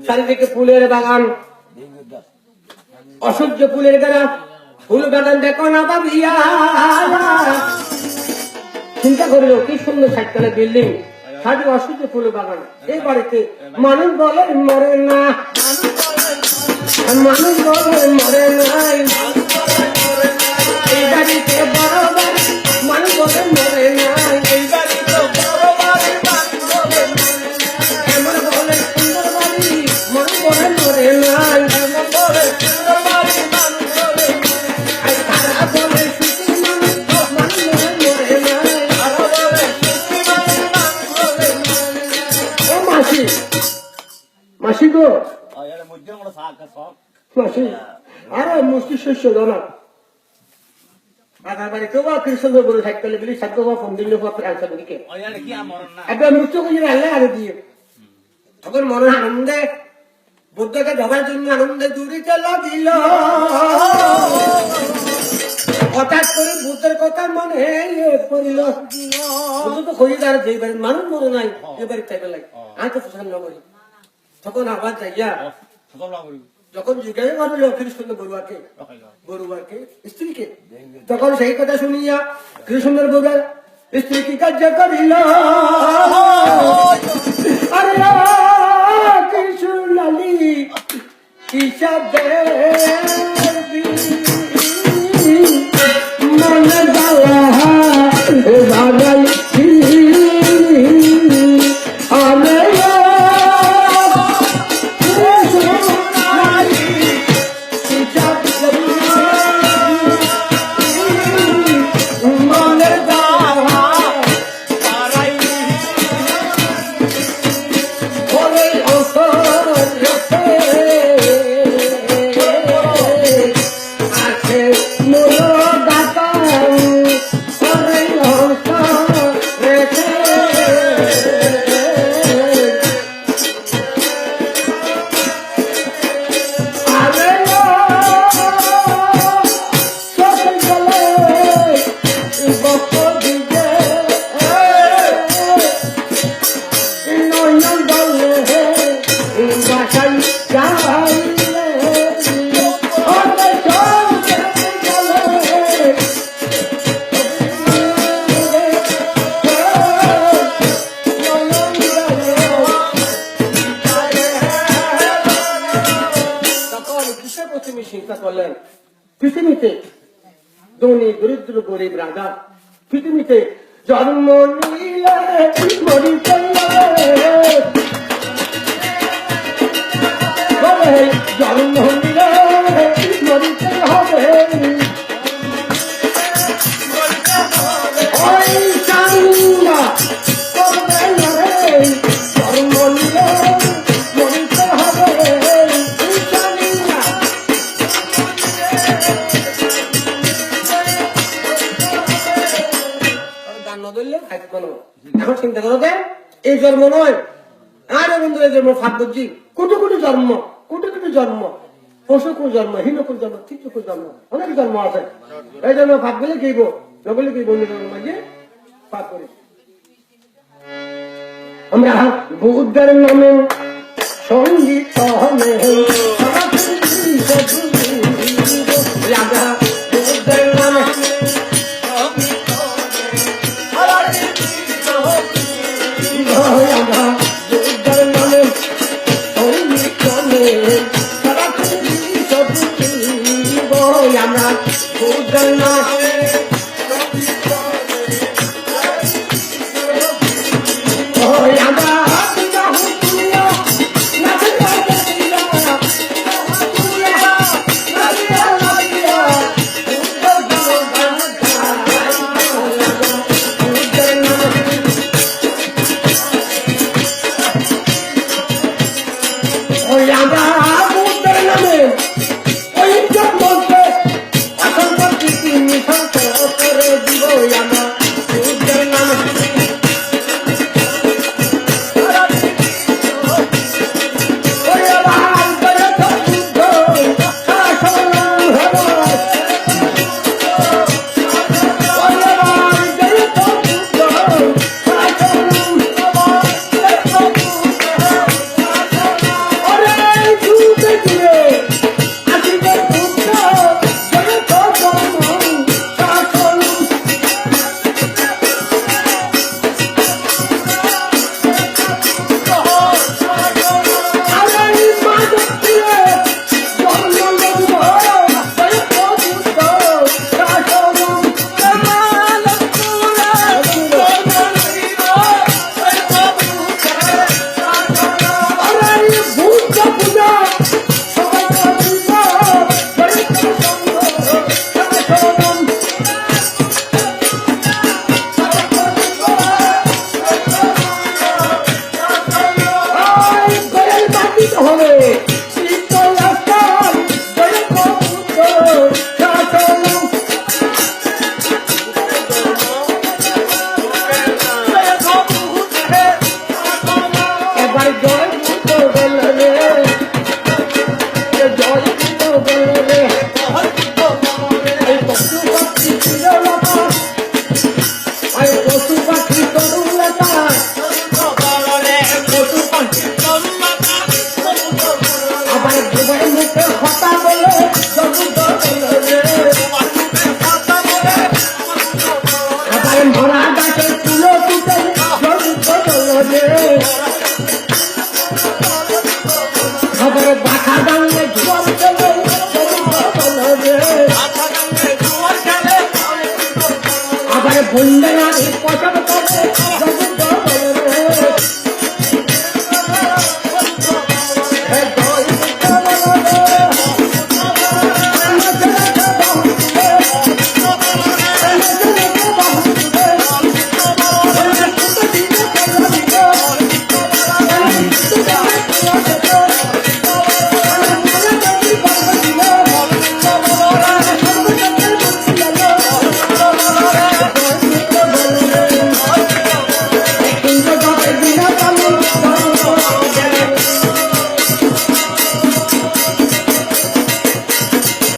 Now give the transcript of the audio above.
চারিদিকে ফুলের বাগান, অসহ্য ফুলের গাড়া, ফুল বাগান দেখো না ভাবিয়া। চিন্তা করিল কি সুন্দর সাততলা বিল্ডিং, সাথে অসহ্য ফুলের বাগান। এই বাড়িতে মানুষ বলে মরে না, মানুষ বলে মরে নাই। এই বাড়িতে বড় বাড়ি, মানুষ বলে মরে নাই। এই বাড়িতে বড় বাড়ি, মানুষ বলে এমন বলে সুন্দর বাড়ি, মানুষ বলে মরে নাই। এমন বলে সুন্দর বাড়ি, মানুষ বলে তারা বলে সুখী মানুষ, মানুষ বলে মরে নাই। তারা বলে সুখী মানুষ, মানুষ বলে মরে নাই। ও মাসি, মাসি গো, মাসি আরে মুষ্টি শস্য জানা আগার বাড়ি কেউ কৃষ্ণ বলে থাকতে বলি সাধ্য ফোন দিলে দিকে একবার মুষ্টি করে আনলে আরে দিয়ে তখন মনে আনন্দে বুদ্ধকে ধরার জন্য আনন্দে দূরে চলা দিল। হঠাৎ করে বুদ্ধের কথা মনে পড়িল, বুদ্ধ তো খরিদার যে বাড়ি মানুষ মনে নাই এ বাড়ি চাইবে লাগে আমি তো পছন্দ করি। তখন আবার যাইয়া যখন জিজ্ঞাসা করলো কৃষ্ণ বড়ুয়াকে, বড়ুয়াকে স্ত্রীকে, তখন সেই কথা শুনিয়া কৃষ্ণের বড়ুয়া স্ত্রী কি কার্য করিল। আরে কৃষ্ণ হিসাবে মনে জ্বালা বাগাই পৃথিবীতে ধনী দরিদ্র গরিব রাজা পৃথিবীতে জন্ম নিলে মরিতে জন্ম নিলে মরিতে হবে। জন্ম নিলে মরিতে হবে। এখন চিন্তা করো এই জন্ম নয়, আরে বন্ধু এই জন্ম ফাঁক বুঝছি কোটি কোটি জন্ম, কোটি কোটি জন্ম, পশুকুর জন্ম, হীনকুর জন্ম, চিত্রকুর জন্ম, অনেক জন্ম আছে। এই জন্য ফাঁক বলে গেইব নবলে গেইব মাঝে ফাঁক করি। আমরা বুদ্ধের নামে সঙ্গীত আমরা বুদ্ধের নামে ওই জন্মকে আসল এবার জয় পুতো গেল রে জয় পুতো গেল রে এই পশু পাখি ছিল লতা এই পশু পাখি তরু লতা আবার দুবাই মুখে হতা বলে জগু গেল রে আবার মরা গাছে তুলো তুলে জগু গেল রে আবার বাঁকা দাঙ্গে জোয়ার চলে জগু গেল রে আবার বন্যা